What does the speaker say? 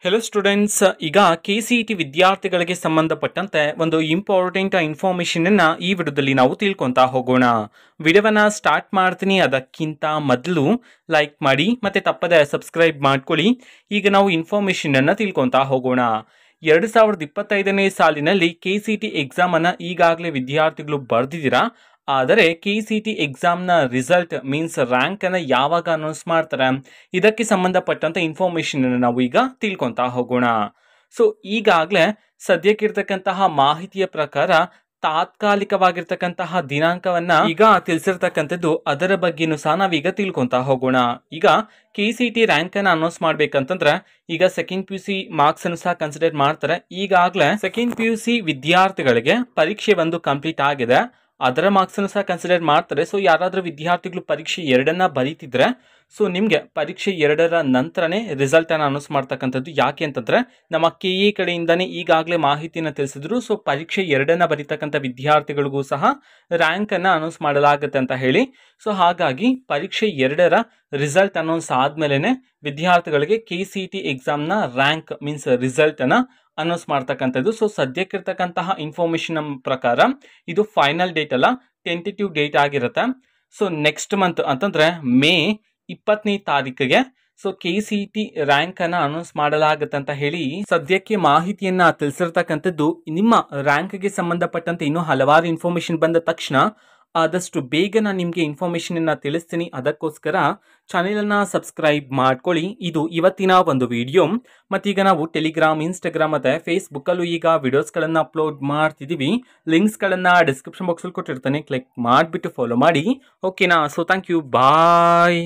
Hello students, ಈಗ KCET ವಿದ್ಯಾರ್ಥಿಗಳಿಗೆ ಸಂಬಂಧಪಟ್ಟಂತೆ ಒಂದು ಇಂಪಾರ್ಟೆಂಟ್ ಇನ್ಫಾರ್ಮೇಷನ್ ಅನ್ನ ಈ ವಿಡಿಯೋದಲ್ಲಿ ನಾವು ತಿಳ್ಕೊಂತಾ ಹೋಗೋಣ. ವಿಡಿಯೋವನ್ನ ಸ್ಟಾರ್ಟ್ ಮಾಡ್ತೀನಿ. ಅದಕ್ಕಿಂತ ಮೊದಲು ಲೈಕ್ ಮಾಡಿ ಮತ್ತೆ ತಪ್ಪದೆ ಸಬ್ಸ್ಕ್ರೈಬ್ ಮಾಡ್ಕೊಳ್ಳಿ. ಈಗ ನಾವು ಇನ್ಫಾರ್ಮೇಷನ್ ಅನ್ನ ತಿಳ್ಕೊಂತಾ ಹೋಗೋಣ. 2025ನೇ ಸಾಲಿನಲ್ಲಿ KCET ಎಕ್ಸಾಮ್ ಅನ್ನ ಈಗಾಗಲೇ ವಿದ್ಯಾರ್ಥಿಗಳು ಬರೆದಿದ್ದೀರಾ. ಆದರೆ KCET ಎಕ್ಸಾಮ್ನ ರಿಸಲ್ಟ್ ಮೀನ್ಸ್ ರ್ಯಾಂಕ್ ಅನ್ನ ಯಾವಾಗ ಅನೌನ್ಸ್ ಮಾಡ್ತಾರೆ, ಇದಕ್ಕೆ ಸಂಬಂಧಪಟ್ಟಂತ ಇನ್ಫಾರ್ಮೇಶನ್ ನಾವು ಈಗ ತಿಳ್ಕೊಂತಾ ಹೋಗೋಣ. ಸೊ ಈಗಾಗಲೇ ಸದ್ಯಕ್ಕಿರ್ತಕ್ಕಂತಹ ಮಾಹಿತಿಯ ಪ್ರಕಾರ ತಾತ್ಕಾಲಿಕವಾಗಿರ್ತಕ್ಕಂತಹ ದಿನಾಂಕವನ್ನ ಈಗ ತಿಳಿಸಿರ್ತಕ್ಕಂಥದ್ದು, ಅದರ ಬಗ್ಗೆನೂ ಸಹ ನಾವೀಗ ತಿಳ್ಕೊಂತಾ ಹೋಗೋಣ. ಈಗ KCET ರ್ಯಾಂಕ್ ಅನ್ನ ಅನೌನ್ಸ್ ಮಾಡ್ಬೇಕಂತಂದ್ರೆ ಈಗ ಸೆಕೆಂಡ್ PUC ಮಾರ್ಕ್ಸ್ ಅನ್ನು ಸಹ ಕನ್ಸಿಡರ್ ಮಾಡ್ತಾರೆ. ಈಗಾಗಲೇ ಸೆಕೆಂಡ್ PUC ವಿದ್ಯಾರ್ಥಿಗಳಿಗೆ ಪರೀಕ್ಷೆ ಒಂದು ಕಂಪ್ಲೀಟ್ ಆಗಿದೆ, ಅದರ ಮಾರ್ಕ್ಸ್ ಅನ್ನು ಸಹ ಕನ್ಸಿಡರ್ ಮಾಡ್ತಾರೆ. ಸೊ ಯಾರಾದರೂ ವಿದ್ಯಾರ್ಥಿಗಳು ಪರೀಕ್ಷೆ 2 ಬರೀತಿದ್ರೆ ಸೊ ನಿಮಗೆ ಪರೀಕ್ಷೆ 2ರ ನಂತರನೇ ರಿಸಲ್ಟ್ ಅನ್ನು ಅನೌನ್ಸ್ ಮಾಡ್ತಕ್ಕಂಥದ್ದು. ಯಾಕೆ ಅಂತಂದ್ರೆ ನಮ್ಮ KE ಕಡೆಯಿಂದನೇ ಈಗಾಗಲೇ ಮಾಹಿತಿಯನ್ನು ತಿಳಿಸಿದ್ರು. ಸೊ ಪರೀಕ್ಷೆ 2 ಬರೀತಕ್ಕಂಥ ವಿದ್ಯಾರ್ಥಿಗಳಿಗೂ ಸಹ ರ್ಯಾಂಕ್ ಅನ್ನ ಅನೌನ್ಸ್ ಮಾಡಲಾಗುತ್ತೆ ಅಂತ ಹೇಳಿ. ಸೊ ಹಾಗಾಗಿ ಪರೀಕ್ಷೆ 2ರ ರಿಸಲ್ಟ್ ಅನೌನ್ಸ್ ಆದ್ಮೇಲೆ ವಿದ್ಯಾರ್ಥಿಗಳಿಗೆ KCET ಎಕ್ಸಾಮ್ನ ರ್ಯಾಂಕ್ ಮೀನ್ಸ್ ರಿಸಲ್ಟ್ ಅನ್ನ ಅನೌನ್ಸ್ ಮಾಡ್ತಕ್ಕಂಥದ್ದು. ಸೊ ಸದ್ಯಕ್ಕಿರ್ತಕ್ಕಂತಹ ಇನ್ಫಾರ್ಮೇಶನ್ ಪ್ರಕಾರ ಇದು ಫೈನಲ್ ಡೇಟ್ ಅಲ್ಲ, ಟೆಂಟೇಟಿವ್ ಡೇಟ್ ಆಗಿರುತ್ತೆ. ಸೊ ನೆಕ್ಸ್ಟ್ ಮಂತ್ ಅಂತಂದ್ರೆ ಮೇ 20ನೇ ತಾರೀಕಿಗೆ ಸೊ KCET ರ್ಯಾಂಕ್ ಅನ್ನ ಅನೌನ್ಸ್ ಮಾಡಲಾಗುತ್ತೆ ಅಂತ ಹೇಳಿ ಸದ್ಯಕ್ಕೆ ಮಾಹಿತಿಯನ್ನ ತಿಳಿಸಿರ್ತಕ್ಕಂಥದ್ದು. ನಿಮ್ಮ ರ್ಯಾಂಕ್ಗೆ ಸಂಬಂಧಪಟ್ಟಂತೆ ಇನ್ನೂ ಹಲವಾರು ಇನ್ಫಾರ್ಮೇಶನ್ ಬಂದ ತಕ್ಷಣ ಆದಷ್ಟು ಬೇಗ ನಾನು ನಿಮಗೆ ಇನ್ಫಾರ್ಮೇಶನ್ ಅನ್ನ ತಿಳಿಸ್ತೀನಿ. ಅದಕ್ಕೋಸ್ಕರ ಚಾನೆಲ್ ಅನ್ನ ಸಬ್ಸ್ಕ್ರೈಬ್ ಮಾಡ್ಕೊಳ್ಳಿ. ಇದು ಇವತ್ತಿನ ಒಂದು ವಿಡಿಯೋ. ಮತ್ತೀಗ ನಾವು ಟೆಲಿಗ್ರಾಮ್, ಇನ್ಸ್ಟಾಗ್ರಾಮ್ ಮತ್ತೆ ಫೇಸ್ಬುಕ್ ಅಲ್ಲೂ ಈಗ ವಿಡಿಯೋಸ್ಗಳನ್ನ ಅಪ್ಲೋಡ್ ಮಾಡ್ತಿದೀವಿ. ಲಿಂಕ್ಸ್ ಗಳನ್ನ ಡಿಸ್ಕ್ರಿಪ್ಷನ್ ಬಾಕ್ಸ್ ಅಲ್ಲಿ ಕೊಟ್ಟಿರ್ತಾನೆ, ಕ್ಲಿಕ್ ಮಾಡಿಬಿಟ್ಟು ಫಾಲೋ ಮಾಡಿ. ಓಕೆನಾ? So thank you, bye.